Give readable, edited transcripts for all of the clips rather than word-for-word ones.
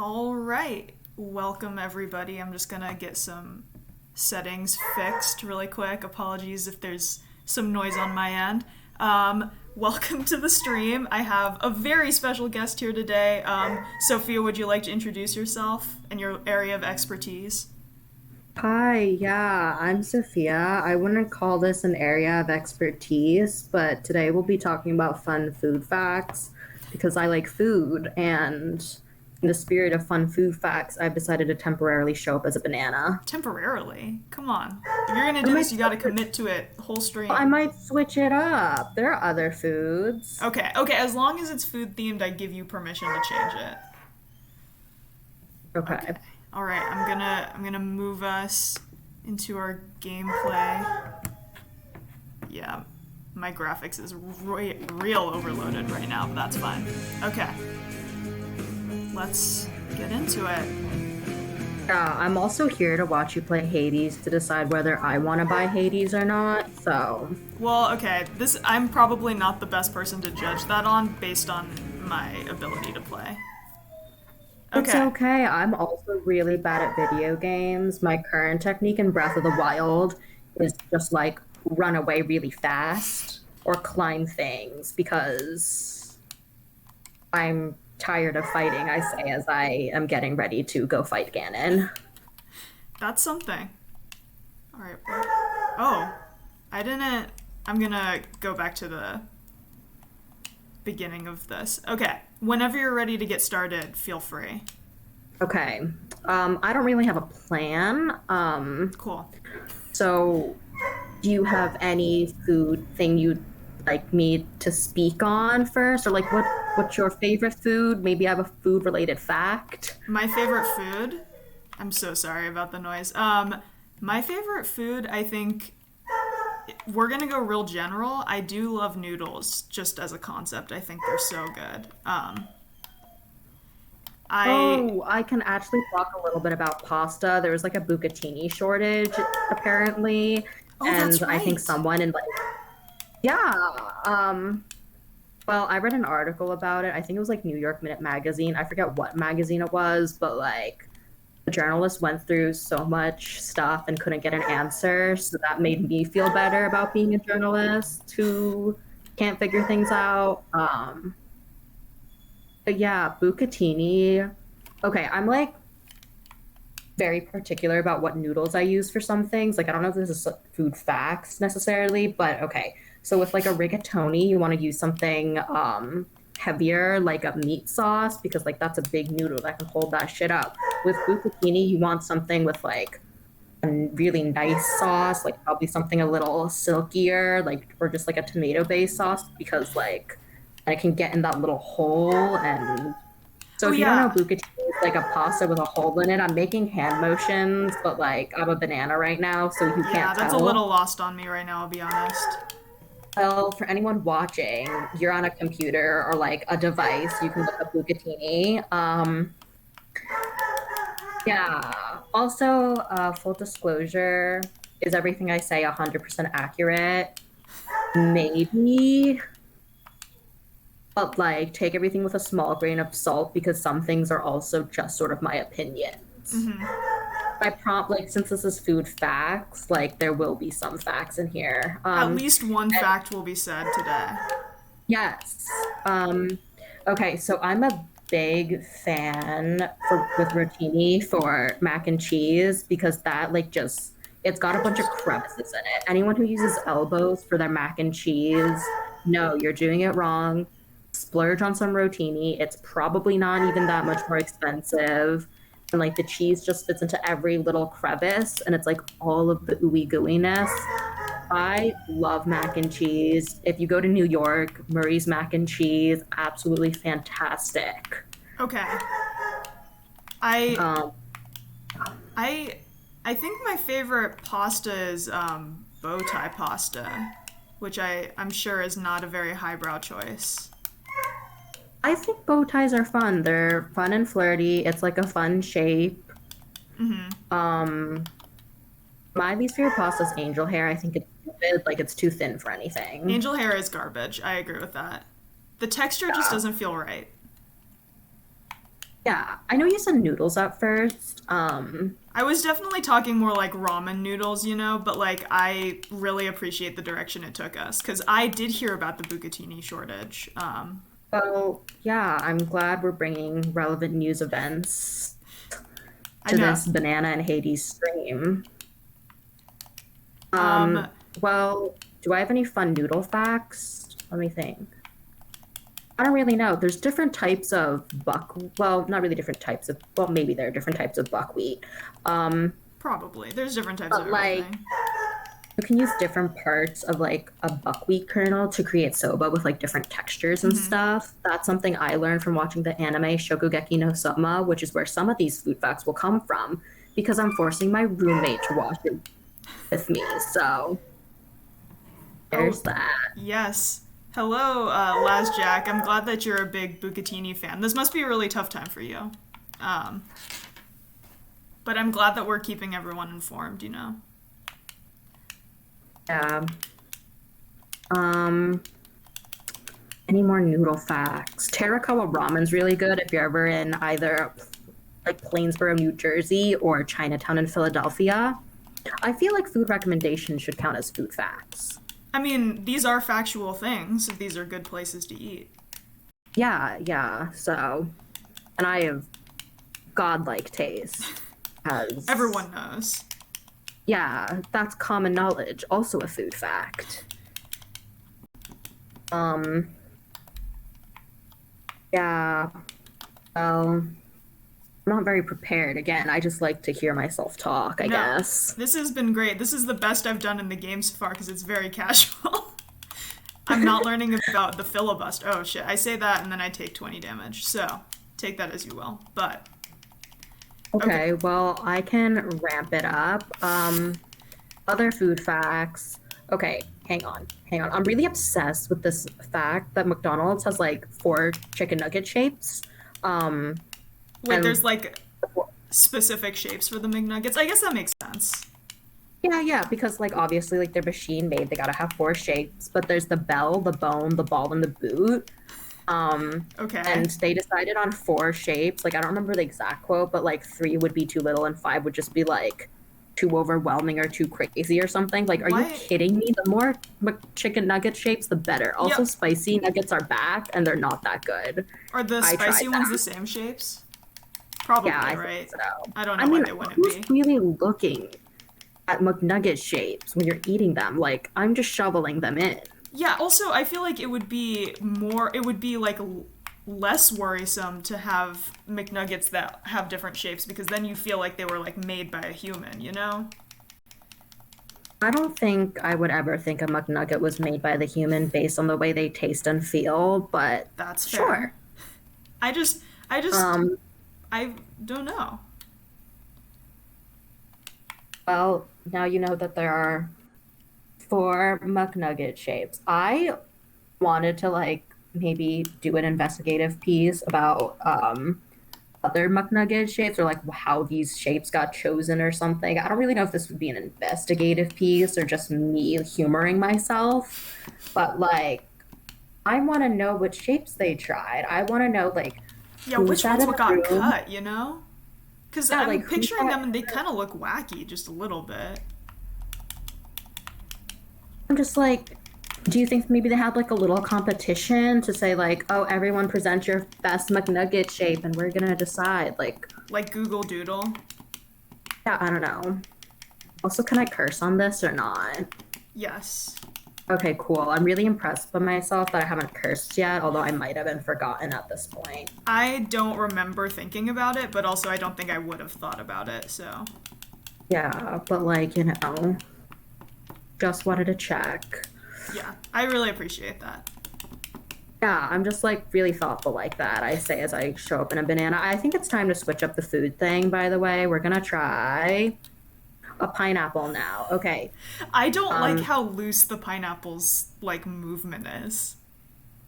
All right. Welcome, everybody. I'm just going to get some settings fixed really quick. Apologies if there's some noise on my end. Welcome to the stream. I have a very special guest here today. Sophia, would you like to introduce yourself and your area of expertise? Hi, yeah, I'm Sophia. I wouldn't call this an area of expertise, but today we'll be talking about fun food facts because I like food, and in the spirit of fun food facts, I've decided to temporarily show up as a banana. Temporarily. Come on. If you're going to I do might this, you got to switch commit to it the whole I stream. might switch it up. There are other foods. Okay. As long as it's food themed, I give you permission to change it. Okay. Okay. All right. I'm gonna move us into our gameplay. Yeah, my graphics is real overloaded right now, but that's fine. Okay, let's get into it. Yeah, I'm also here to watch you play Hades to decide whether I want to buy Hades or not, so. Well, okay, I'm probably not the best person to judge that on based on my ability to play. It's Okay. okay. I'm also really bad at video games. My current technique in Breath of the Wild is just like run away really fast or climb things because I'm tired of fighting, I say, as I am getting ready to go fight Ganon. That's something. All right. Oh, I didn't. I'm gonna go back to the beginning of this. Okay. Whenever you're ready to get started, feel free. Okay. I don't really have a plan. Cool. So do you have any food thing you'd like me to speak on first? Or like what's your favorite food? Maybe I have a food related fact. My favorite food. I'm so sorry about the noise. My favorite food, I think we're gonna go real general. I do love noodles, just as a concept. I think they're so good. I Oh, I can actually talk a little bit about pasta. There was like a bucatini shortage apparently, Oh, that's and I think right. someone in like yeah, um well, I read an article about it. I think it was like New York Minute magazine. I forget what magazine it was, but like the journalist went through so much stuff and couldn't get an answer. So that made me feel better about being a journalist who can't figure things out. But yeah, bucatini. Okay, I'm like very particular about what noodles I use for some things. Like, I don't know if this is food facts necessarily, but okay. So with like a rigatoni, you want to use something heavier, like a meat sauce, because like that's a big noodle that can hold that shit up. With bucatini, you want something with like a really nice sauce, like probably something a little silkier, like or just like a tomato-based sauce, because like I can get in that little hole. And so Oh if you don't know, yeah. bucatini is like a pasta with a hole in it. I'm making hand motions, but like I'm a banana right now, so you Yeah, can't that's a tell. little lost on me right now, I'll be honest. Well, for anyone watching, you're on a computer or like a device, you can look up bucatini. Yeah. Also, full disclosure, is everything I say 100% accurate? Maybe, but like take everything with a small grain of salt because some things are also just sort of my opinions. I prompt like since this is food facts, like there will be some facts in here. At least one fact will be said today. Yes. Okay, so I'm a big fan for with rotini for mac and cheese because that like just it's got a bunch of crevices in it. Anyone who uses elbows for their mac and cheese, no, you're doing it wrong. Splurge on some rotini. It's probably not even that much more expensive. And like the cheese just fits into every little crevice and it's like all of the ooey gooiness. I love mac and cheese. If you go to New York, Murray's mac and cheese, absolutely fantastic. Okay. I Um, I I think my favorite pasta is bow tie pasta, which I'm sure is not a very highbrow choice. I think bow ties are fun. They're fun and flirty. It's like a fun shape. Um, my least favorite pasta is angel hair. I think it's stupid. Like it's too thin for anything. Angel hair is garbage. I agree with that. The texture just Yeah. doesn't feel right. Yeah, I know you said noodles at first. I was definitely talking more like ramen noodles, you know, but like I really appreciate the direction it took us because I did hear about the bucatini shortage. Well, yeah, I'm glad we're bringing relevant news events I to know. this Banana and Hades stream. Um, Well, do I have any fun noodle facts? Let me think. I don't really know. There's different types of well, not really different types of, well, maybe there are different types of buckwheat. Um, Probably. There's different types of but like everything. you can use different parts of like a buckwheat kernel to create soba with like different textures and stuff. That's something I learned from watching the anime Shokugeki no Soma, which is where some of these food facts will come from because I'm forcing my roommate to watch it with me. So Oh, there's that. yes. Hello, Laz Jack. I'm glad that you're a big bucatini fan. This must be a really tough time for you. Um, but I'm glad that we're keeping everyone informed, you know? Yeah. Um, any more noodle facts? Terracotta ramen's really good if you're ever in either like Plainsboro, New Jersey or Chinatown in Philadelphia. I feel like food recommendations should count as food facts. I mean, these are factual things. These are good places to eat. Yeah, yeah. So, and I have godlike taste. As Everyone knows. yeah, that's common knowledge. Also a food fact. Um, yeah. Well, I'm not very prepared. Again, I just like to hear myself talk, I No, guess. this has been great. This is the best I've done in the game so far because it's very casual. I'm not learning about the filibuster. Oh shit, I say that and then I take 20 damage. So, take that as you will. But, okay. Okay, well, I can ramp it up. Other food facts. Okay, hang on, hang on. I'm really obsessed with this fact that McDonald's has like four chicken nugget shapes. Um, Wait, there's and like specific shapes for the McNuggets. I guess that makes sense. yeah, yeah, because like obviously like they're machine made, they gotta have four shapes. But there's the bell, the bone, the ball, and the boot. And Okay. they decided on four shapes. Like I don't remember the exact quote, but like three would be too little and five would just be like too overwhelming or too crazy or something. Like, are you What? kidding me? The more chicken nugget shapes, the better. Also, Yep. spicy nuggets are back and they're not that good. Are the I tried spicy ones the that. same shapes? Yeah, Probably, I think right? so. I don't I know why mean, they wouldn't who's be. really looking at McNugget shapes when you're eating them? Like, I'm just shoveling them in. Yeah, also, I feel like it would be like less worrisome to have McNuggets that have different shapes because then you feel like they were like made by a human, you know? I don't think I would ever think a McNugget was made by the human based on the way they taste and feel, but That's fair. sure. I just, I just, Um, I don't know. well, now you know that there are four McNugget shapes. I wanted to like maybe do an investigative piece about other McNugget shapes or like how these shapes got chosen or something. I don't really know if this would be an investigative piece or just me humoring myself, but like I want to know what shapes they tried. I want to know like Yeah, who which sat ones in what a got room. cut, you know? Because Yeah, I'm like who picturing them sat. and they kind of look wacky just a little bit. I'm just like, do you think maybe they had like a little competition to say like, oh, everyone present your best McNugget shape and we're gonna decide like, Like Google Doodle. yeah, I don't know. Also, can I curse on this or not? Yes. Okay, cool. I'm really impressed by myself that I haven't cursed yet, although I might have been forgotten at this point. I don't remember thinking about it, but also I don't think I would have thought about it, so. Yeah, but like, just wanted to check. Yeah, I really appreciate that. Yeah, I'm just like really thoughtful like that. I say as I show up in a banana. I think it's time to switch up the food thing, by the way. We're gonna try a pineapple now. Okay. I don't like Um, how loose the pineapple's like movement is.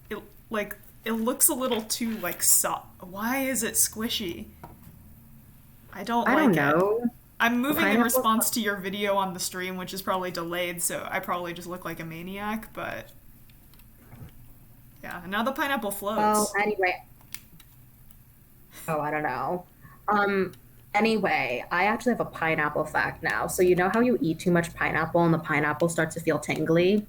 It like it looks a little too like soft. Why is it squishy? I don't I don't like it. know. I'm moving in Pineapple. response to your video on the stream, which is probably delayed, so I probably just look like a maniac, but yeah, now the pineapple Well, floats. anyway, Oh, I don't know. Um, anyway, I actually have a pineapple fact now. So you know how you eat too much pineapple and the pineapple starts to feel tingly?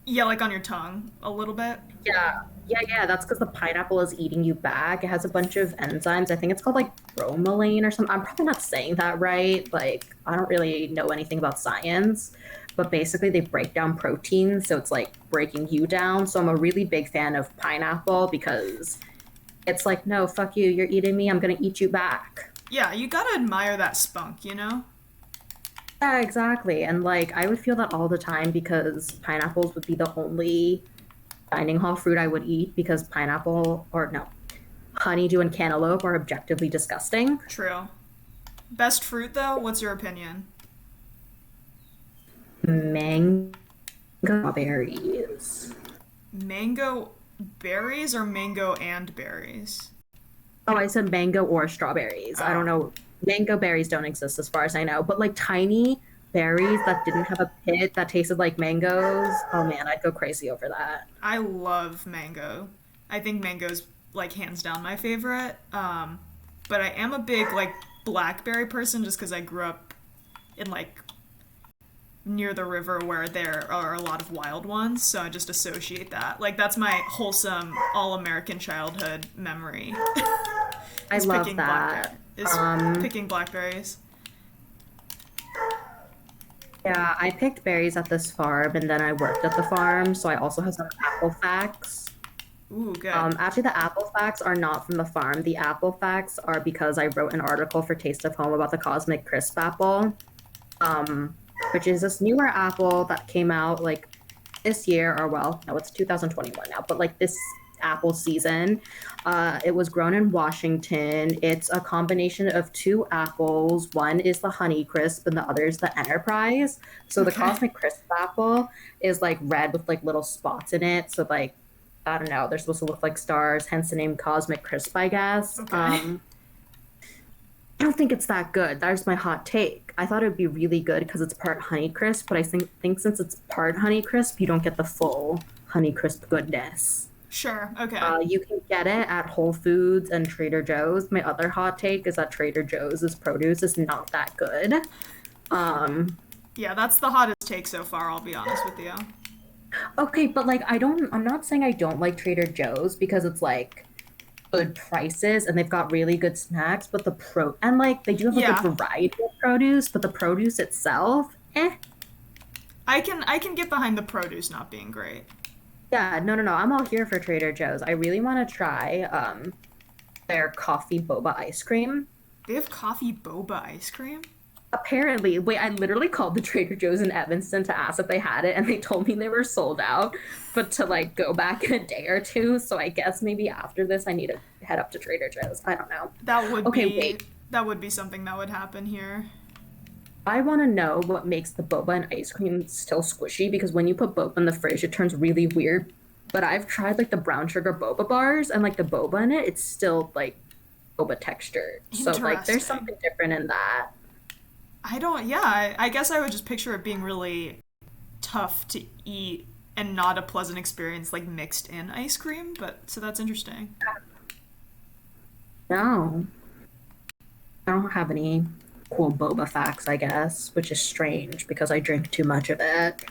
Yeah, like on your tongue a little bit. Yeah. That's because the pineapple is eating you back. It has a bunch of enzymes. I think it's called like bromelain or something. I'm probably not saying that right. Like, I don't really know anything about science, but basically they break down proteins, so it's like breaking you down. So I'm a really big fan of pineapple because it's like, no, fuck you. You're eating me. I'm gonna eat you back. Yeah, you gotta admire that spunk, you know? Yeah, exactly. And like, I would feel that all the time because pineapples would be the only dining hall fruit I would eat because pineapple, or no, honeydew and cantaloupe are objectively disgusting. True. Best fruit though? What's your opinion? Mango berries. Mango berries or mango and berries? Oh, I said mango or strawberries. I don't Oh, know. Mango berries don't exist as far as I know, but like tiny berries that didn't have a pit that tasted like mangoes. Oh man, I'd go crazy over that. I love mango. I think mango's like hands down my favorite. But I am a big like blackberry person just because I grew up in like near the river where there are a lot of wild ones, so I just associate that. Like that's my wholesome all-American childhood memory. I is love picking blackberry that. is picking blackberries. Yeah, I picked berries at this farm and then I worked at the farm, so I also have some apple facts. Ooh, good. Actually, the apple facts are not from the farm. The apple facts are because I wrote an article for Taste of Home about the Cosmic Crisp apple, um, which is this newer apple that came out like this year, or well, no, it's 2021 now, but like this apple season. It was grown in Washington. It's a combination of two apples. One is the Honey Crisp and the other is the Enterprise. So the Okay. Cosmic Crisp apple is like red with like little spots in it. So like I don't know, they're supposed to look like stars, hence the name Cosmic Crisp, I guess. Okay. I don't think it's that good. That's my hot take. I thought it would be really good because it's part Honey Crisp, but I think since it's part Honey Crisp, you don't get the full Honey Crisp goodness. Sure. Okay. You can get it at Whole Foods and Trader Joe's. My other hot take is that Trader Joe's produce is not that good. Um, Yeah, that's the hottest take so far, I'll be honest with you. okay, but like I'm not saying I don't like Trader Joe's because it's like good prices and they've got really good snacks, but and like they do have a good Yeah. variety of produce, but the produce itself, eh. I can get behind the produce not being great. Yeah, no. I'm all here for Trader Joe's. I really want to try their coffee boba ice cream. They have coffee boba ice cream? Apparently, wait, I literally called the Trader Joe's in Evanston to ask if they had it, and they told me they were sold out, but to like go back in a day or two. So I guess maybe after this, I need to head up to Trader Joe's. I don't know. That would Okay, be wait. that would be something that would happen here. I want to know what makes the boba and ice cream still squishy because when you put boba in the fridge, it turns really weird. But I've tried like the brown sugar boba bars and like the boba in it, it's still like boba textured. So like there's Interesting. something different in that. I don't, yeah, I guess I would just picture it being really tough to eat and not a pleasant experience like mixed in ice cream, but so that's interesting. No, I don't have any cool boba facts, I guess, which is strange because I drink too much of it.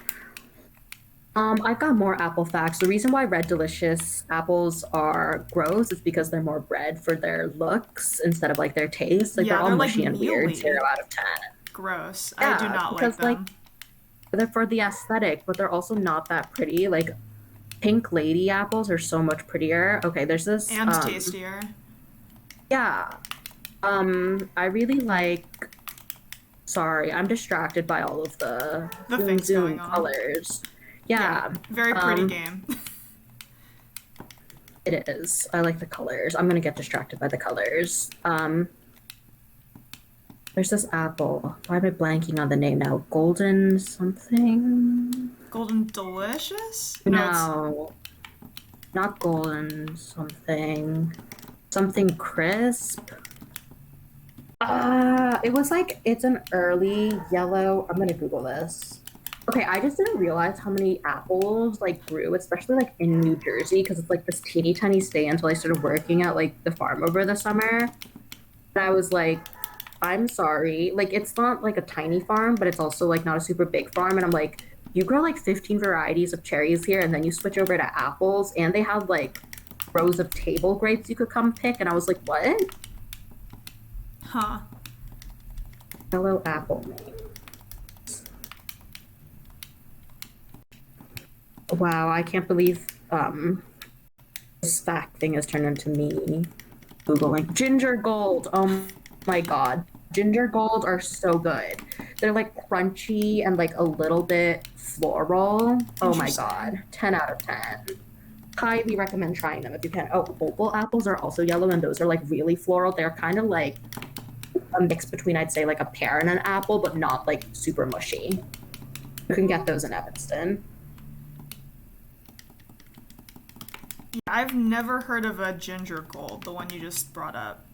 I've got more apple facts. The reason why red delicious apples are gross is because they're more red for their looks instead of like their taste. Like they're Yeah, all they're like mushy and weird, mealy. 0 out of 10. Gross. I do Yeah, not like because like them. they're for the aesthetic, but they're also not that pretty. Like pink lady apples are so much prettier. Okay, there's this And tastier. yeah. I really like sorry, I'm distracted by all of the The zoom things going zoom on. colors. Yeah, Yeah. very pretty Um game. it is. I like the colors. I'm gonna get distracted by the colors. There's this apple. Why am I blanking on the name now? Golden something? Golden Delicious? No, it's No, not golden something. Something crisp. It was like it's an early yellow. I'm gonna Google this. Okay, I just didn't realize how many apples like grew, especially like in New Jersey, because it's like this teeny tiny state until I started working at like the farm over the summer. And I was like, I'm sorry. Like it's not like a tiny farm, but it's also like not a super big farm. And I'm like, you grow like 15 varieties of cherries here, and then you switch over to apples, and they have like rows of table grapes you could come pick. And I was like, what? Huh. Hello, apple name. Wow, I can't believe this fact thing has turned into me Googling ginger gold. Oh my god. Ginger gold are so good. They're like crunchy and like a little bit floral. Oh my Interesting. god. 10 out of 10. Highly recommend trying them if you can. Oh, opal apples are also yellow and those are like really floral. They're kind of like a mix between, I'd say, like a pear and an apple, but not like super mushy. You can get those in Evanston. Yeah, I've never heard of a ginger gold, the one you just brought up.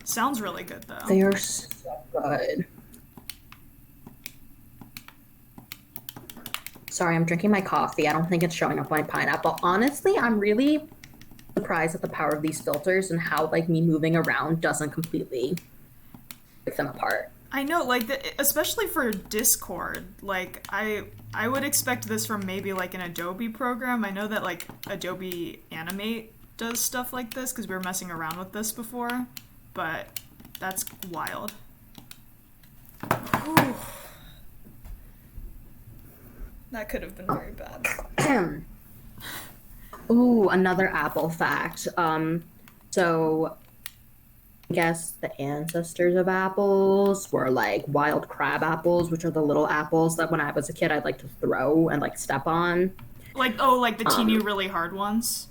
Sounds really good though. They are so good. Sorry, I'm drinking my coffee. I don't think it's showing up my pineapple. Honestly, I'm really surprised at the power of these filters and how like me moving around doesn't completely break them apart. I know, like, especially for Discord, like, I would expect this from maybe, like, an Adobe program. I know that, like, Adobe Animate does stuff like this, because we were messing around with this before, but that's wild. Whew. That could have been very bad. Ooh, another apple fact. So I guess the ancestors of apples were like wild crab apples, which are the little apples that when I was a kid I'd like to throw and like step on. Like, oh, like the teeny, Um, really hard ones?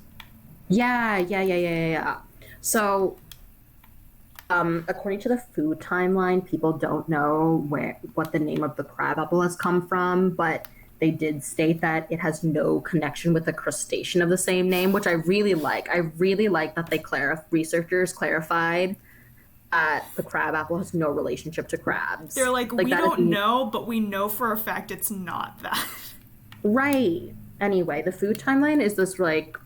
yeah. So, according to the food timeline, people don't know what the name of the crab apple has come from, but they did state that it has no connection with the crustacean of the same name, which I really like. I really like that researchers clarified that the crab apple has no relationship to crabs. They're like, Like we that don't is know, but we know for a fact it's not that. right. Anyway, the food timeline is this like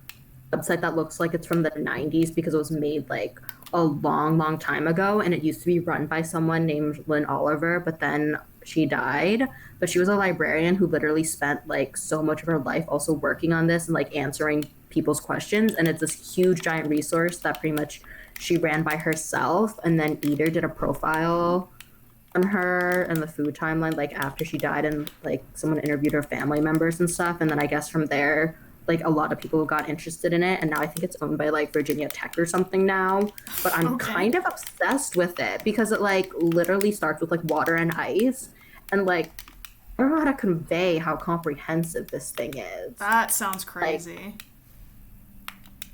website that looks like it's from the 90s because it was made like a long time ago and it used to be run by someone named Lynn Oliver, but then she died. But she was a librarian who literally spent like so much of her life also working on this and like answering people's questions. And it's this huge giant resource that pretty much she ran by herself. And then Eater did a profile on her and the food timeline like after she died and like someone interviewed her family members and stuff. And then I guess from there like a lot of people got interested in it and now I think it's owned by like Virginia Tech or something now, but I'm Okay. kind of obsessed with it because it like literally starts with like water and ice and like I don't know how to convey how comprehensive this thing is. That sounds Like crazy.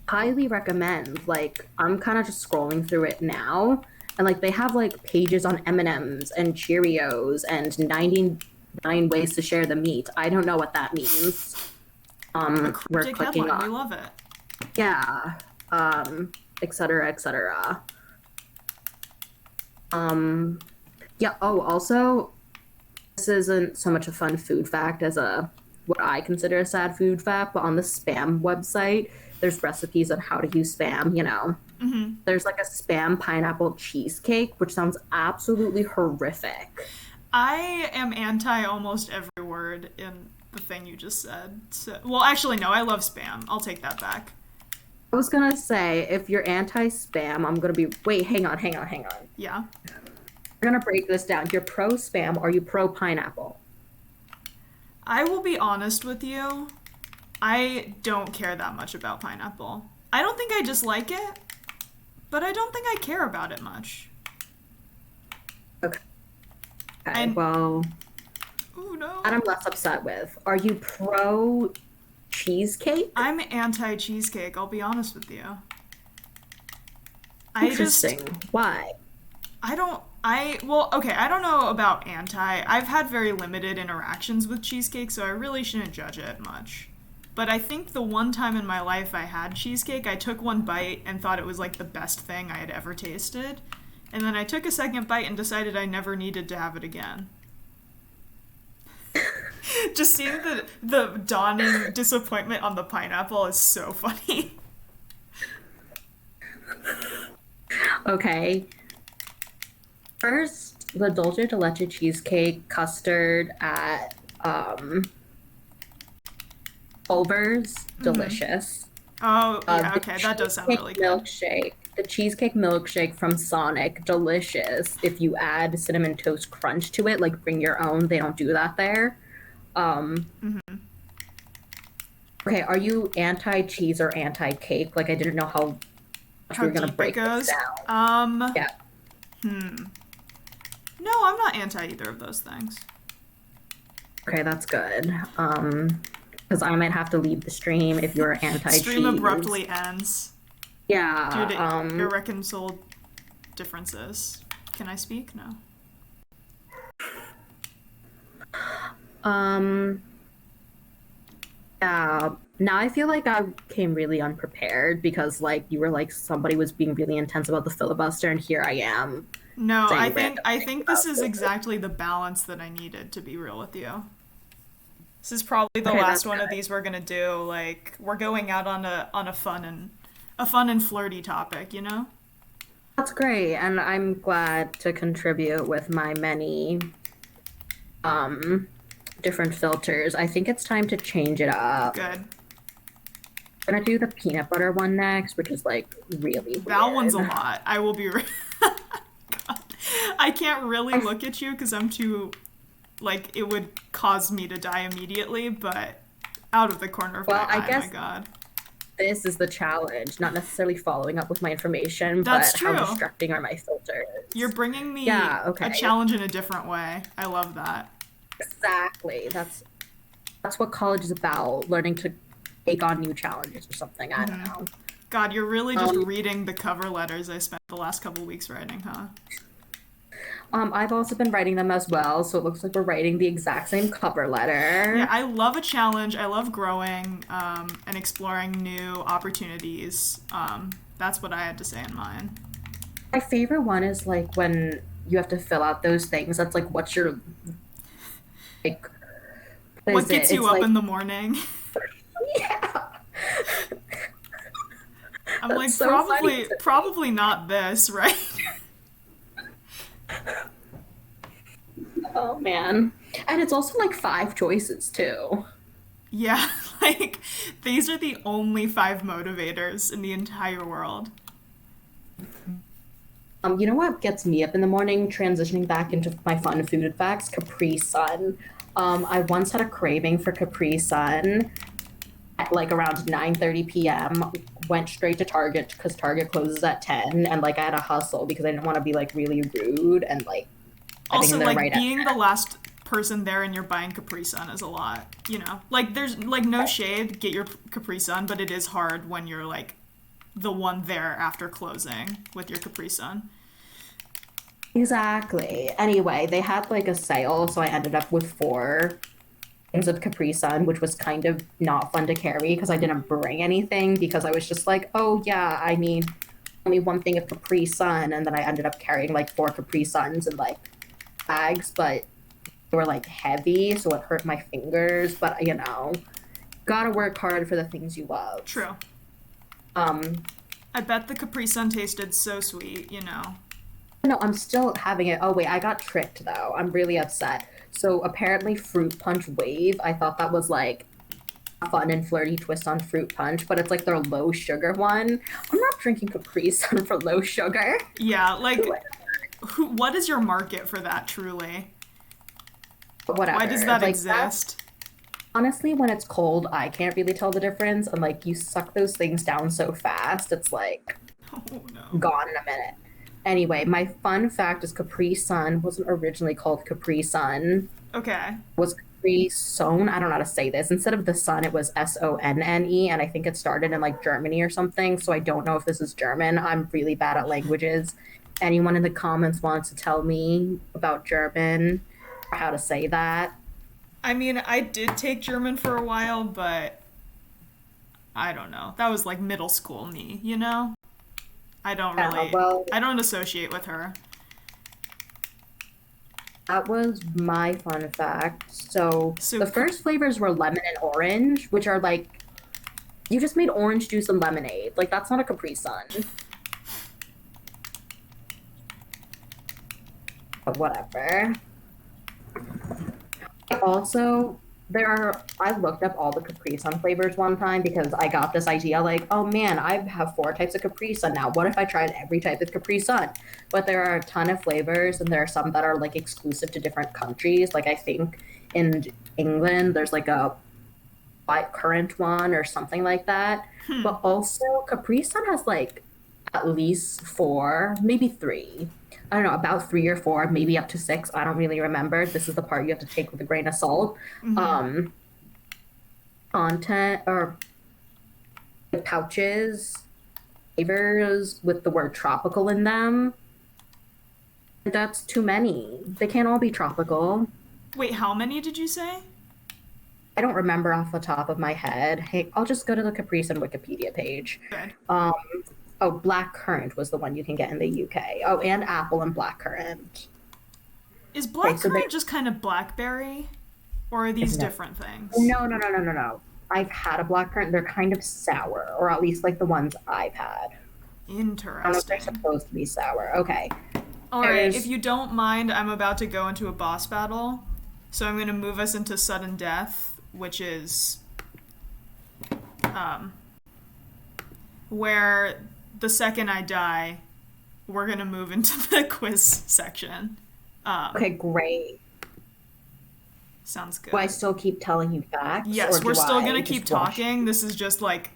highly recommend. Like I'm kind of just scrolling through it now and like they have like pages on M&Ms and Cheerios and 99 ways to share the meat. I don't know what that means. A We're cryptic clicking headline. We on love it. yeah, etc. Um, yeah. Oh, also, this isn't so much a fun food fact as a what I consider a sad food fact, but on the spam website, there's recipes on how to use spam. There's like a spam pineapple cheesecake, which sounds absolutely horrific. I am anti almost every word in the thing you just said. So, well, actually, no, I love spam. I'll take that back. I was gonna say, if you're anti-spam, I'm gonna be. Wait, hang on. Yeah. We're gonna break this down. You're pro spam. Are you pro pineapple? I will be honest with you. I don't care that much about pineapple. I don't think I dislike it, but I don't think I care about it much. Okay. And, Well, oh no. that I'm less upset with. Are you pro cheesecake? I'm anti cheesecake, I'll be honest with you. I just, Interesting. Why? well, okay, I don't know about anti. I've had very limited interactions with cheesecake, so I really shouldn't judge it much. But I think the one time in my life I had cheesecake, I took one bite and thought it was like the best thing I had ever tasted. And then I took a second bite and decided I never needed to have it again. Just seeing the dawning disappointment on the pineapple is so funny. Okay. First, the dulce de leche cheesecake custard at Culver's, delicious. Oh, yeah, The okay, that does sound cheesecake really good. milkshake, the cheesecake milkshake from Sonic, delicious. If you add cinnamon toast crunch to it, like bring your own. They don't do that there. Um, okay, are you anti cheese or anti cake? Like I didn't know how much How we were gonna deep it break this goes. down. Yeah. No, I'm not anti either of those things. Okay, that's good. Because I might have to leave the stream if you're anti Stream cheese. abruptly ends due Yeah. to irreconcilable differences. Can I speak? No. Um. Yeah. Now I feel like I came really unprepared because like you were like somebody was being really intense about the filibuster, and here I am No, I saying think random I things think this about is it. exactly the balance that I needed, to be real with you. This is probably the Okay, last that's one of good. these we're gonna do. Like we're going out on a fun and flirty topic, you know? That's great, and I'm glad to contribute with my many um different filters. I think it's time to change it up. Good. I'm gonna do the peanut butter one next, which is like really That one's a weird. lot. I will be. I can't really I look at you because I'm too. Like it would cause me to die immediately, but out of the corner of my well, I eye, my guess God. this is the challenge, not necessarily following up with my information, That's but how true. distracting are my You're filters? bringing me Yeah, a okay. challenge in a different way. I love that. Exactly. That's what college is about, learning to take on new challenges or something. I don't know. God, you're really just Um, reading the cover letters I spent the last couple weeks writing, huh? I've also been writing them as well, so it looks like we're writing the exact same cover Yeah, letter. I love a challenge. I love growing and exploring new opportunities. That's what I had to say in mine. My favorite one is like when you have to fill out those things. That's like what's your like what What is it? gets you It's up like in the morning? yeah. I'm That's like so funny probably to me. probably not this, right? Oh man. And it's also like five choices too. Yeah, like these are the only five motivators in the entire world. You know what gets me up in the morning, transitioning back into my fun food facts? Capri Sun. I once had a craving for Capri Sun at like around 9:30 p.m. Went straight to Target because Target closes at 10, and like I had a hustle because I didn't want to be like really rude and like getting Also, there like right at being the last person there and you're buying Capri Sun is a lot, you know? Like there's like no shade, get your Capri Sun, but it is hard when you're like the one there after closing with your Capri Sun. exactly. Anyway, they had like a sale, so I ended up with four things of Capri Sun, which was kind of not fun to carry because I didn't bring anything because I was just like, oh yeah, I need only one thing of Capri Sun, and then I ended up carrying like four Capri Suns in like bags, but they were like heavy, so it hurt my fingers. But gotta work hard for the things you love. True. Um, I bet the Capri Sun tasted so sweet, you know. no, I'm still having it. Oh wait, I got tricked though. I'm really upset. So apparently, Fruit Punch Wave. I thought that was like a fun and flirty twist on Fruit Punch, but it's like their low sugar one. I'm not drinking Capri Sun for low sugar. Yeah, like what is your market for that truly? But Why does whatever. that Like that. exist? Honestly, when it's cold, I can't really tell the difference. And like you suck those things down so fast, it's like Oh no. gone in a minute. Anyway, my fun fact is Capri Sun wasn't originally called Capri Sun. Okay. It was Capri Sonne. I don't know how to say this. Instead of the sun, it was Sonne, and I think it started in like Germany or something. So I don't know if this is German. I'm really bad at languages. Anyone in the comments wants to tell me about German or how to say that? I mean, I did take German for a while, but I don't know. That was like middle school me, you know? I don't Yeah, really well, I don't associate with her. that was my fun fact. So So the first flavors were lemon and orange, which are like you just made orange juice and lemonade. Like that's not a Capri Sun. But whatever. Also, I looked up all the Capri Sun flavors one time because I got this idea like, oh man, I have 4 types of Capri Sun now. What if I tried every type of Capri Sun? But there are a ton of flavors, and there are some that are like exclusive to different countries. Like I think in England, there's like a white currant one or something like that. But also, Capri Sun has like at least 4, maybe 3. I don't know, about 3 or 4, maybe up to 6. I don't really remember. This is the part you have to take with a grain of salt. Um, content or pouches, flavors with the word tropical in them. That's too many. They can't all be tropical. wait, how many did you say? I don't remember off the top of my head. Hey, I'll just go to the Capri Sun Wikipedia page. Good. Um, oh, black currant was the one you can get in the UK. Oh, and apple and black currant. Is Okay, so blackcurrant just kind of blackberry? Or are these no, different things? no. I've had a black currant. They're kind of sour, or at least like the ones I've had. I don't know if they're Interesting. supposed to be sour. Okay. Alright, if There's you don't mind, I'm about to go into a boss battle. So I'm going to move us into sudden death, which is um, where the second I die, we're going to move into the quiz section. okay, great. Sounds good. Do I still keep telling you facts, or Yes, we're do still going I to keep just watch? talking. This is just like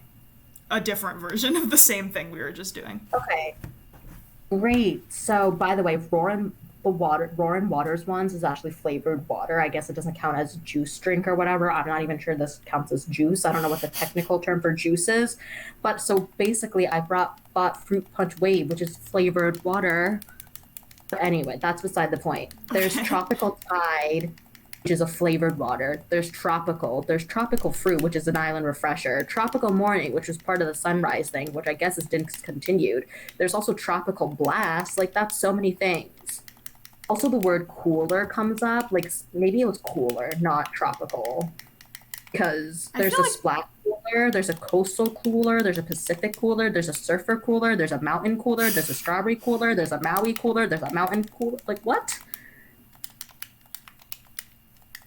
a different version of the same thing we were just doing. Okay, great. So, by the way, Roaring Waters ones is actually flavored water. I guess it doesn't count as juice drink or whatever. I'm not even sure this counts as juice. I don't know what the technical term for juice is. But so basically, bought Fruit Punch Wave, which is flavored water. But anyway, that's beside the point. There's Okay. Tropical Tide, which is a flavored water. There's Tropical Fruit, which is an island refresher. Tropical Morning, which was part of the Sunrise thing, which I guess is discontinued. There's also Tropical Blast. Like, that's so many things. Also, the word cooler comes up. Like, maybe it was cooler, not tropical. Because I there's feel a like splat cooler, there's a coastal cooler, there's a Pacific cooler, there's a surfer cooler, there's a mountain cooler, there's a strawberry cooler, there's a Maui cooler, there's a mountain cooler. Like, what?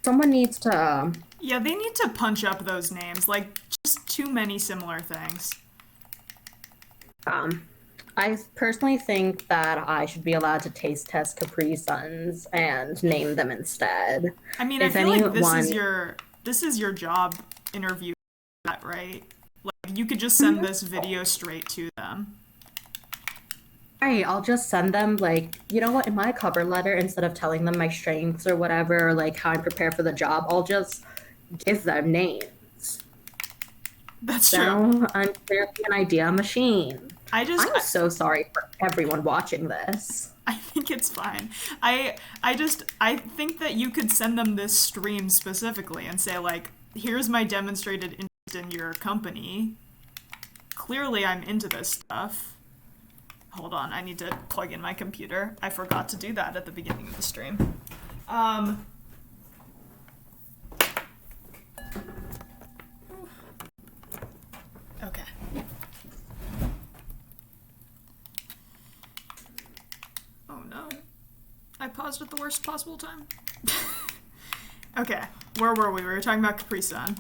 Someone needs to. yeah, they need to punch up those names. Like, just too many similar things. Um, I personally think that I should be allowed to taste test Capri Suns and name them instead. I mean, I If feel like anyone. this is your job interview, right? Like, you could just send this video straight to them. Right, I'll just send them like, you know what, in my cover letter, instead of telling them my strengths or whatever, or like how I'm prepared for the job, I'll just give them names. That's true. So I'm clearly an idea machine. I just, I'm so sorry for everyone watching this. I think it's fine. I think that you could send them this stream specifically and say like, here's my demonstrated interest in your company. Clearly, I'm into this stuff. Hold on, I need to plug in my computer. I forgot to do that at the beginning of the stream. Um, okay. Oh no. I paused at the worst possible time. Okay, where were we? We were talking about Capri Sun.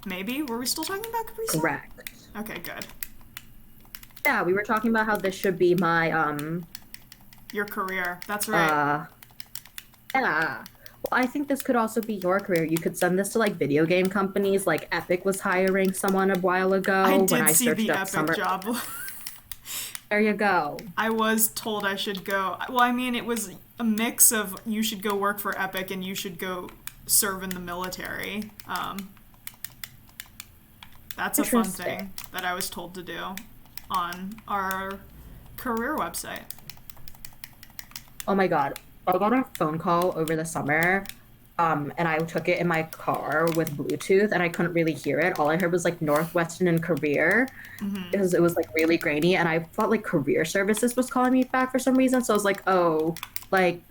Maybe? Were we still talking about Capri Sun? Correct. Okay, good. Yeah, we were talking about how this should be my Your career. That's right. yeah. Well, I think this could also be your career. You could send this to like video game companies. Like Epic was hiring someone a while ago I when did I see searched the up Epic summer. job. There you go. I was told I should go. Well, I mean, it was a mix of you should go work for Epic and you should go serve in the military. That's a fun Interesting. thing that I was told to do on our career website. Oh my God. I got a phone call over the summer, and I took it in my car with Bluetooth, and I couldn't really hear it. All I heard was like Northwestern and Career, because it was like really grainy, and I thought like Career Services was calling me back for some reason. So I was like, oh, like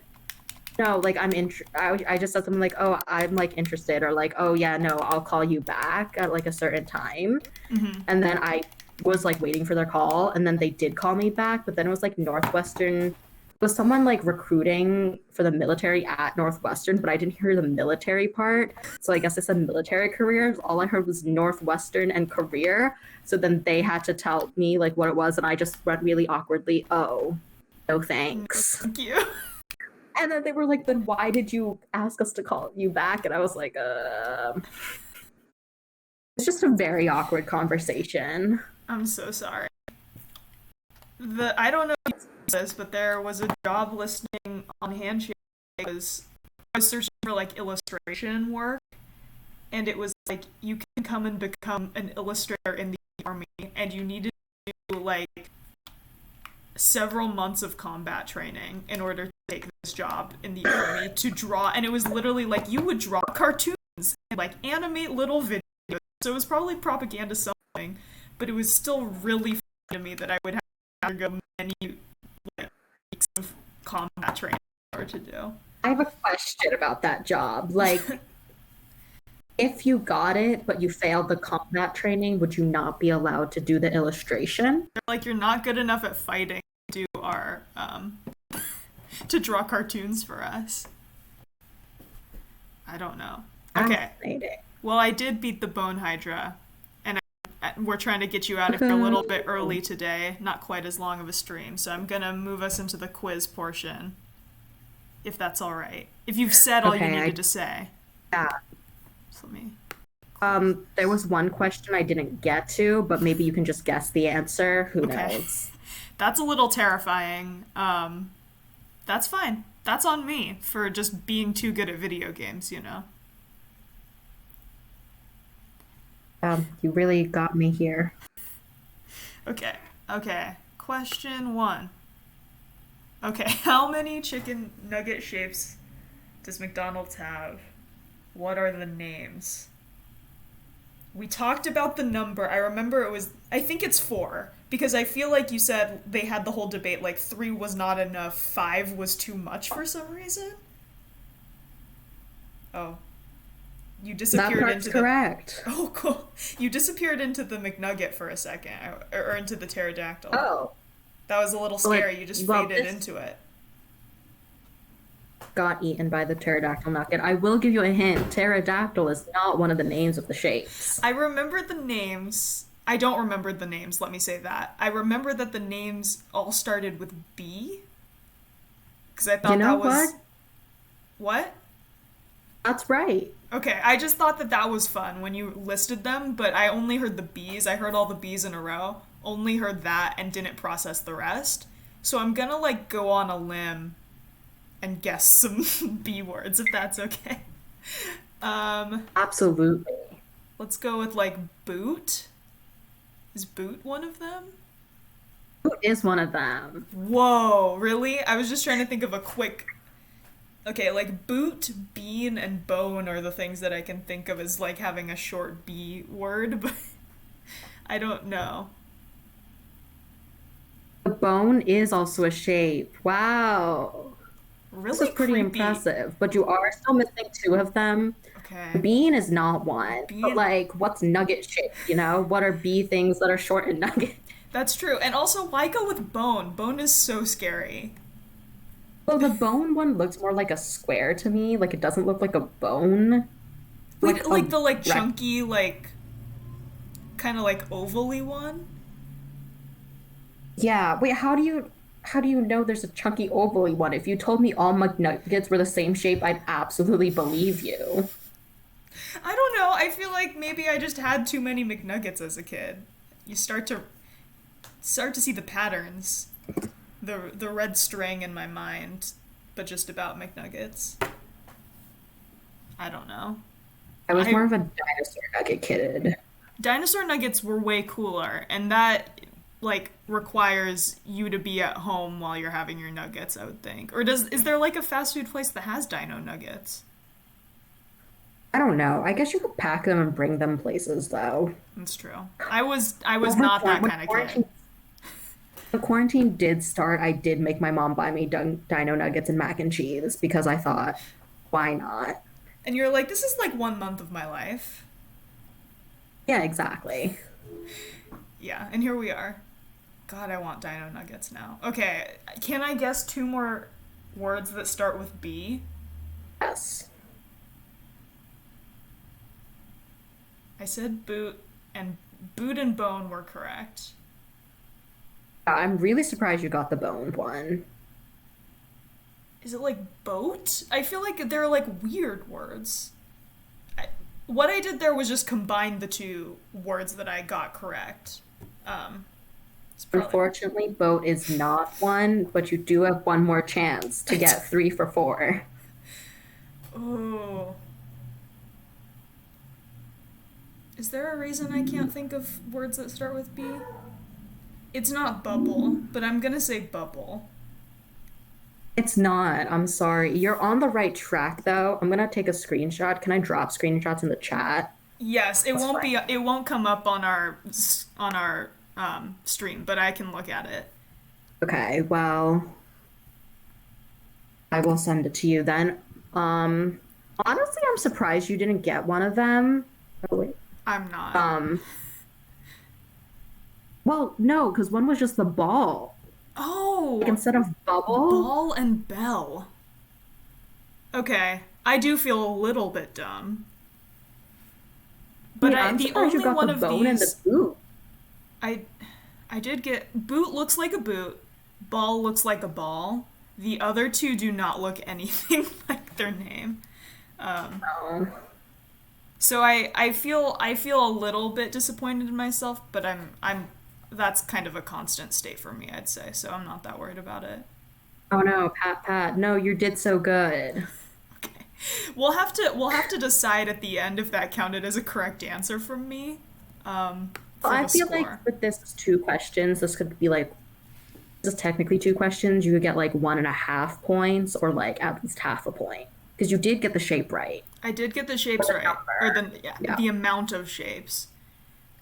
no, like I just said something like, oh, I'm like interested, or like, oh yeah, no, I'll call you back at like a certain time. Mm-hmm. And then I was like waiting for their call, and then they did call me back, but then it was like Northwestern was someone like recruiting for the military at Northwestern, but I didn't hear the military part. So I guess I said military career. All I heard was Northwestern and career. So then they had to tell me like what it was, and I just went really awkwardly, oh, no No, thanks. thank you. And then they were like, then why did you ask us to call you back? And I was like, it's just a very awkward conversation. I'm so sorry. I don't know if you know this, but there was a job listing on Handshake. I was searching for like illustration work, and it was like you can come and become an illustrator in the army, and you needed to do like several months of combat training in order to take this job in the army to draw. And it was literally like you would draw cartoons and like animate little videos. So it was probably propaganda something, but it was still really funny to me that I would have to go many like weeks of combat training in order to do. I have a question about that job. Like, if you got it, but you failed the combat training, would you not be allowed to do the illustration? They're like you're not good enough at fighting to do our to draw cartoons for us. I don't know. Okay. Fascinating. Well, I did beat the Bone Hydra, and we're trying to get you out of here a little bit early today. Not quite as long of a stream, so I'm gonna move us into the quiz portion, if that's all right. If you've said all you Okay, needed to say, yeah. so let me. There was one question I didn't get to, but maybe you can just guess the answer. Who Okay, knows? that's a little terrifying. That's fine. That's on me for just being too good at video games, you know. You really got me here. Okay. Okay. Question one. Okay, how many chicken nugget shapes does McDonald's have? What are the names? We talked about the number. I remember I think it's four, because I feel like you said they had the whole debate, like three was not enough, five was too much for some reason. Oh, you That disappeared part's into the. correct. Oh, cool. You disappeared into the McNugget for a second, or into the pterodactyl. Oh, That was a little well, scary. You just well, faded this into it. got eaten by the pterodactyl nugget. I will give you a hint. Pterodactyl is not one of the names of the shapes. I remember the names. I don't remember the names, let me say that. I remember that the names all started with B. Because I thought You know that was. what? What? That's right. Okay, I just thought that that was fun when you listed them, but I only heard the B's. I heard all the B's in a row, only heard that, and didn't process the rest. So I'm gonna, like, go on a limb and guess some B words, if that's okay. Absolutely. Let's go with, like, boot. Is boot one of them? Who is one of them? Whoa, really? I was just trying to think of a quick. Okay, like boot, bean, and bone are the things that I can think of as like having a short B word, but I don't know. The bone is also a shape. Wow. This is Really pretty creepy. impressive, but you are still missing two of them. The Okay. bean is not one, but Bean. like, what's nugget shaped? You know, what are bee things that are short and nugget? That's true. And also, why go with bone? Bone is so scary. Well, the bone one looks more like a square to me. Like, it doesn't look like a bone, Wait, like a like the like rect. chunky, like kind of like ovally one? Yeah. Wait, how do you know there's a chunky ovally one? If you told me all McNuggets were the same shape, I'd absolutely believe you. I don't know. I feel like maybe I just had too many McNuggets as a kid. You start to see the patterns, the red string in my mind, but just about McNuggets. I don't know. I was I more of a dinosaur nugget kid. Dinosaur nuggets were way cooler, and that like requires you to be at home while you're having your nuggets, I would think. Or does is there like a fast food place that has dino nuggets? I don't know. I guess you could pack them and bring them places, though. That's true. I was Over not that when kind of kid. quarantine The quarantine did start, I did make my mom buy me dino nuggets and mac and cheese because I thought, why not? And you're like, this is like 1 month of my life. Yeah, exactly. Yeah, and here we are. God, I want dino nuggets now. Okay, can I guess two more words that start with B? Yes. I said boot and bone were correct. I'm really surprised you got the boned one. Is it like boat? I feel like they're like weird words. What I did there was just combine the two words that I got correct. It's probably... Unfortunately, boat is not one, but you do have one more chance to get 3 for 4. Oh. Is there a reason I can't think of words that start with B? It's not bubble, but I'm gonna say bubble. It's not. I'm sorry. You're on the right track, though. I'm gonna take a screenshot. Can I drop screenshots in the chat? Yes, it That's won't fine. be. It won't come up on our stream, but I can look at it. Okay, well, I will send it to you then. Honestly, I'm surprised you didn't get one of them. Oh, wait. I'm not. Um, well, no, because one was just the ball. Like Oh, instead of bubble. ball and bell. Okay, I do feel a little bit dumb, but Yeah, I'm the surprised you only got one the of bone and the these boot. I I did get boot looks like a boot, ball looks like a ball. The other two do not look anything like their name. Um, Oh. so I feel a little bit disappointed in myself, but I'm that's kind of a constant state for me, I'd say. So I'm not that worried about it. Oh no, Pat. No, you did so good. Okay. We'll have to decide at the end if that counted as a correct answer from me. Well, For I the feel like score. with this 2 questions, this could be like this is technically 2 questions. You could get like 1.5 points or like at least half a point because you did get the shape right. I did get the Or shapes the right, or number. Yeah. the amount of shapes.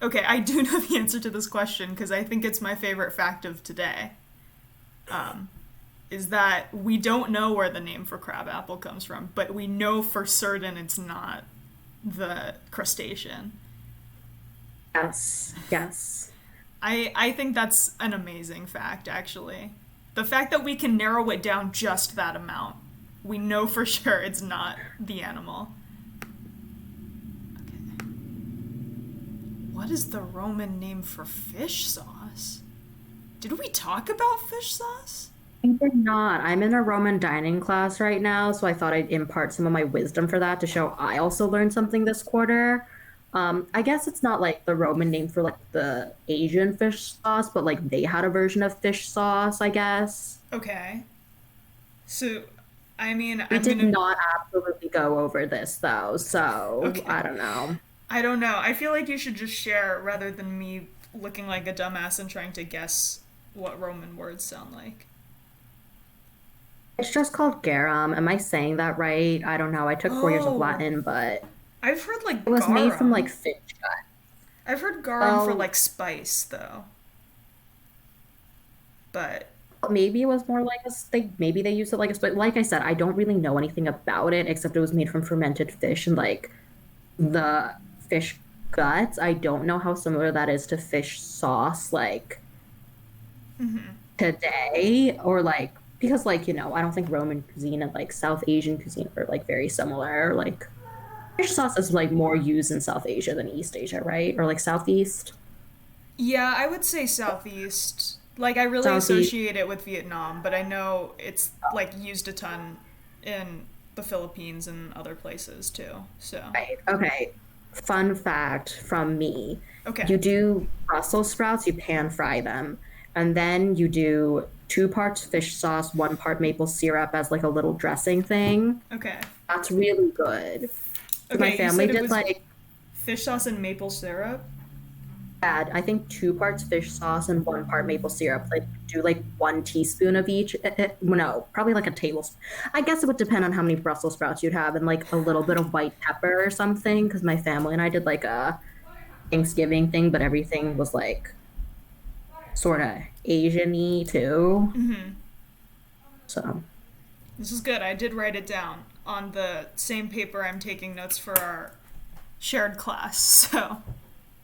Okay, I do know the answer to this question because I think it's my favorite fact of today. Um, is that we don't know where the name for crabapple comes from, but we know for certain it's not the crustacean. Yes. Yes. I think that's an amazing fact, actually. The fact that we can narrow it down just that amount. We know for sure it's not the animal. Okay. What is the Roman name for fish sauce? Did we talk about fish sauce? I did not. I'm in a Roman dining class right now, so I thought I'd impart some of my wisdom for that to show I also learned something this quarter. I guess it's not like the Roman name for like the Asian fish sauce, but like they had a version of fish sauce, I guess. Okay. So, I mean, We I'm did gonna. not absolutely go over this though, so Okay. I don't know. I don't know. I feel like you should just share rather than me looking like a dumbass and trying to guess what Roman words sound like. It's just called garum. Am I saying that right? I don't know. I took 4 years of Oh, Latin, but I've heard it like was made from like garum. fish gut. I've heard garum for Well, like spice though, but maybe it was more like maybe they used it like a but like I said, I don't really know anything about it except it was made from fermented fish and like the fish guts. I don't know how similar that is to fish sauce like today or like because like, I don't think Roman cuisine and like South Asian cuisine are like very similar. Like fish sauce is like more used in South Asia than East Asia, right? Or like Southeast. yeah, I would say southeast. Like I really Southeast. associate it with Vietnam, but I know it's like used a ton in the Philippines and other places too. So, Right. Okay. Fun fact from me. okay. You do Brussels sprouts, you pan fry them, and then you do 2 parts fish sauce, 1 part maple syrup as like a little dressing thing. Okay. That's really good. My Okay, you family said it did was like fish sauce and maple syrup. add, I think 2 parts fish sauce and 1 part maple syrup. Like do like 1 teaspoon of each. No, probably like a tablespoon. I guess it would depend on how many Brussels sprouts you'd have and like a little bit of white pepper or something. Because my family and I did like a Thanksgiving thing, but everything was like sort of Asian-y too. Mm-hmm. So This is good. I did write it down on the same paper I'm taking notes for our shared class. So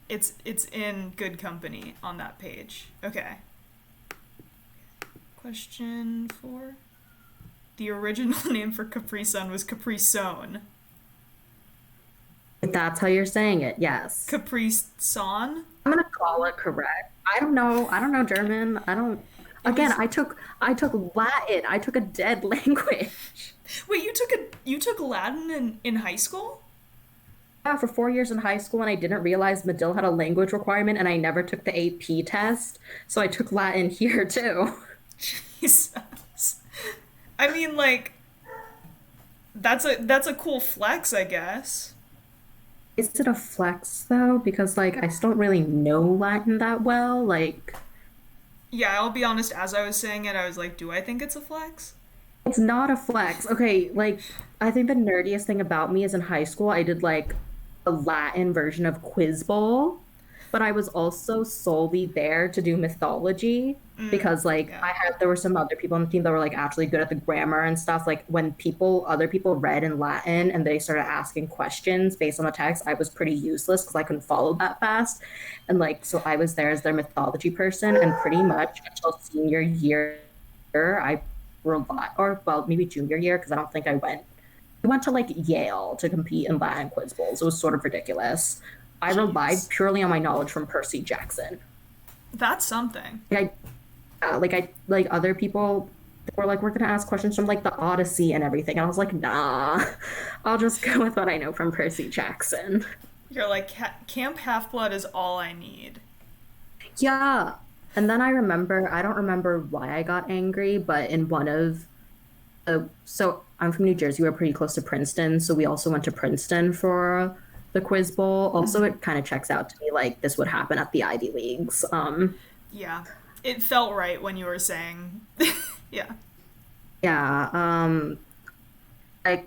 it's in good company on that page. Okay. Question 4. The original name for Capri Sun was Capri Son. if that's how you're saying it, yes. Capri Son? I'm gonna call it correct. I don't know. I don't know German. I don't. It Again, was. I took Latin. I took a dead language. Wait, you took Latin in high school? Yeah, for 4 years in high school, and I didn't realize Medill had a language requirement, and I never took the AP test, so I took Latin here too. Jesus. I mean, like, that's a cool flex, I guess. Is it a flex though? Because like I still don't really know Latin that well. Like Yeah, I'll be honest, as I was saying it, I was like, do I think it's a flex? it's not a flex. Okay, like I think the nerdiest thing about me is in high school I did like a Latin version of Quiz Bowl, but I was also solely there to do mythology because like Yeah. there were some other people on the team that were like actually good at the grammar and stuff. Like when other people read in Latin and they started asking questions based on the text, I was pretty useless because I couldn't follow that fast. And like so I was there as their mythology person and pretty much until senior year I relied or well maybe junior year because I don't think I went to like Yale to compete in Latin quiz bowls. It was sort of ridiculous. I relied Jeez. purely on my knowledge from Percy Jackson. That's something. Like other people were like, we're gonna ask questions from like the Odyssey and everything. I was like, nah, I'll just go with what I know from Percy Jackson. You're like, Camp Half Blood is all I need. Yeah. And then I don't remember why I got angry, but in one of so I'm from New Jersey. We're pretty close to Princeton, so we also went to Princeton for the quiz bowl. Also, it kind of checks out to me like this would happen at the Ivy Leagues. Yeah. It felt right when you were saying. Yeah. Yeah, I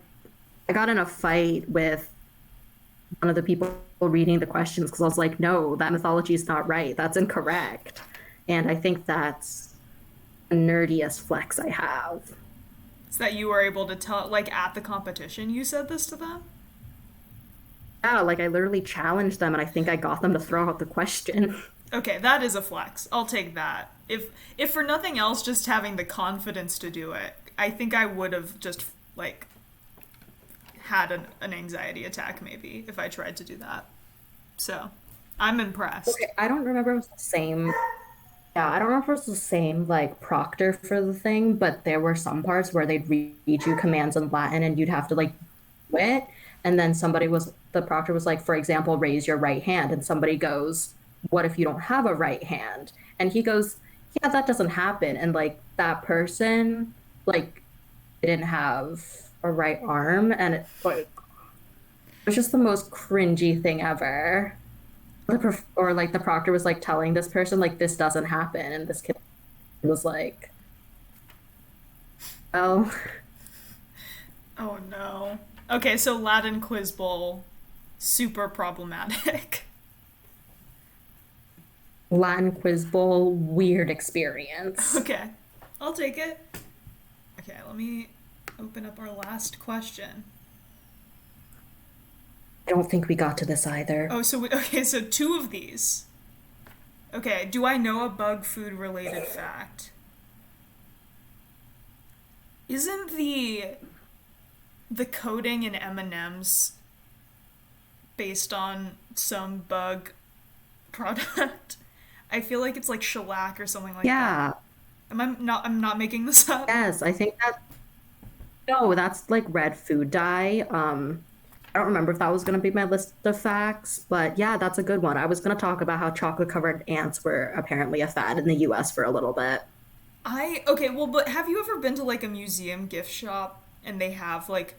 I got in a fight with one of the people reading the questions because I was like, no, that mythology is not right. That's incorrect. And I think that's the nerdiest flex I have. So that you were able to tell, like, at the competition, you said this to them? Yeah, like I literally challenged them and I think I got them to throw out the question. Okay, that is a flex. I'll take that. If for nothing else, just having the confidence to do it, I think I would have just, like, had an anxiety attack maybe if I tried to do that. So, I'm impressed. Okay, I don't remember if it was the same. Yeah, I don't know if it was the same like proctor for the thing, but there were some parts where they'd read you commands in Latin and you'd have to like do it. And then the proctor was like, for example, raise your right hand. And somebody goes, what if you don't have a right hand? And he goes, yeah, that doesn't happen. And like that person, like, didn't have a right arm. And it was just the most cringy thing ever. Or like the proctor was like telling this person, like, this doesn't happen. And this kid was like, oh, Oh no. Okay, so Latin Quiz Bowl, super problematic. Latin quiz bowl, weird experience. Okay, I'll take it. Okay, let me open up our last question. I don't think we got to this either. Oh, okay, so two of these. Okay, do I know a bug food related fact? Isn't the coating in M&Ms based on some bug product? I feel like it's like shellac or something like that. Yeah, I'm not making this up. yes, I think that, no, that's like red food dye. I don't remember if that was going to be my list of facts, but yeah, that's a good one. I was going to talk about how chocolate covered ants were apparently a fad in the US for a little bit. Okay, well, but have you ever been to like a museum gift shop and they have like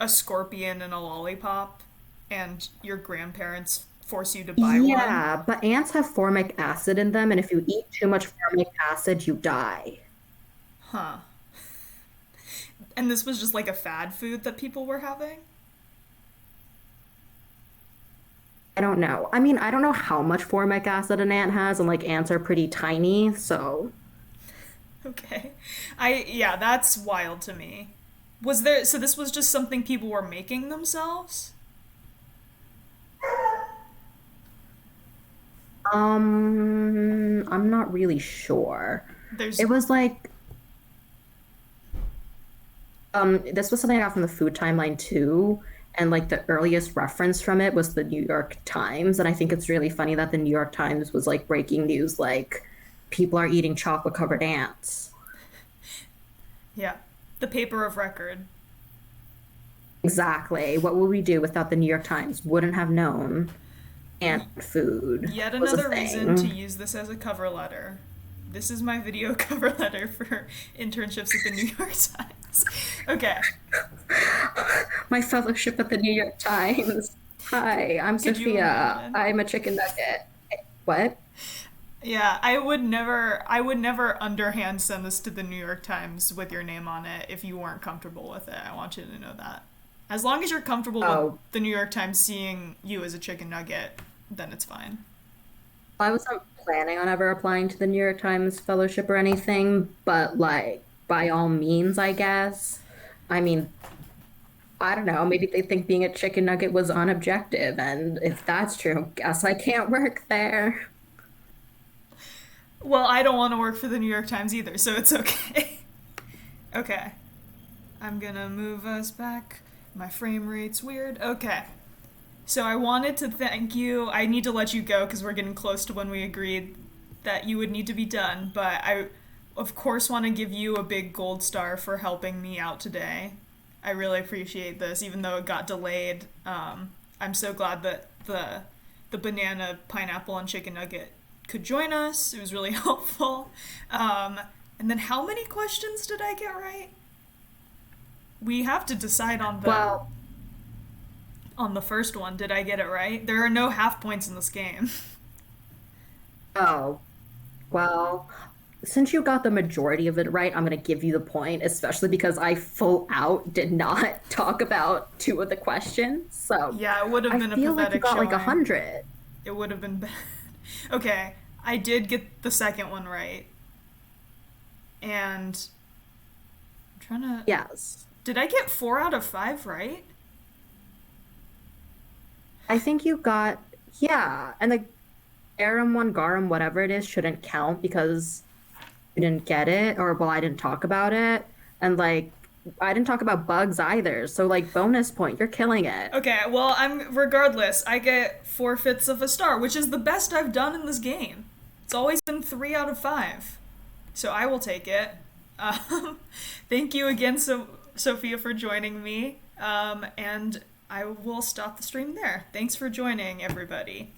a scorpion and a lollipop and your grandparents force you to buy one? Yeah, but ants have formic acid in them, and if you eat too much formic acid, you die. Huh. And this was just like a fad food that people were having? I don't know. I mean, I don't know how much formic acid an ant has, and like ants are pretty tiny, so Okay. Yeah, that's wild to me. So this was just something people were making themselves? I'm not really sure. There's It was like this was something I got from the food timeline too, and like the earliest reference from it was the New York Times, and I think it's really funny that the New York Times was like breaking news like people are eating chocolate covered ants. Yeah. The paper of record. Exactly. What would we do without the New York Times? Wouldn't have known ant food Yet was a another reason to thing. use this as a cover letter. This is my video cover letter for internships at the New York Times. Okay. My fellowship at the New York Times. Hi, I'm Could you Sophia. imagine? I'm a chicken nugget. What? Yeah, I would never underhand send this to the New York Times with your name on it if you weren't comfortable with it. I want you to know that. As long as you're comfortable with Oh, the New York Times seeing you as a chicken nugget, then it's fine. I wasn't planning on ever applying to the New York Times fellowship or anything, but like, by all means, I guess. I mean, I don't know. Maybe they think being a chicken nugget was unobjective, and if that's true, guess I can't work there. Well, I don't want to work for the New York Times either, so it's okay. Okay. I'm gonna move us back. My frame rate's weird. Okay. So I wanted to thank you. I need to let you go because we're getting close to when we agreed that you would need to be done, but I, of course, want to give you a big gold star for helping me out today. I really appreciate this, even though it got delayed. I'm so glad that the banana, pineapple, and chicken nugget could join us. It was really helpful. And then how many questions did I get right? We have to decide Well, on the first one. Did I get it right? There are no half points in this game. oh, well, since you got the majority of it right, I'm going to give you the point, especially because I full out did not talk about two of the questions. So Yeah, it would have I been a feel like you pathetic got like a showing. hundred. It would have been bad. Okay, I did get the second one right. And I'm trying to. Yes. Did I get 4 out of 5 right? I think you got, yeah. And the Aram one, Garum, whatever it is, shouldn't count because you didn't get it, or well, I didn't talk about it. And like, I didn't talk about bugs either. So, like, bonus point, you're killing it. Okay, well, regardless, I get 4/5 of a star, which is the best I've done in this game. It's always been 3 out of 5. So I will take it. Um, thank you again, Sophia, for joining me. And I will stop the stream there. Thanks for joining, everybody.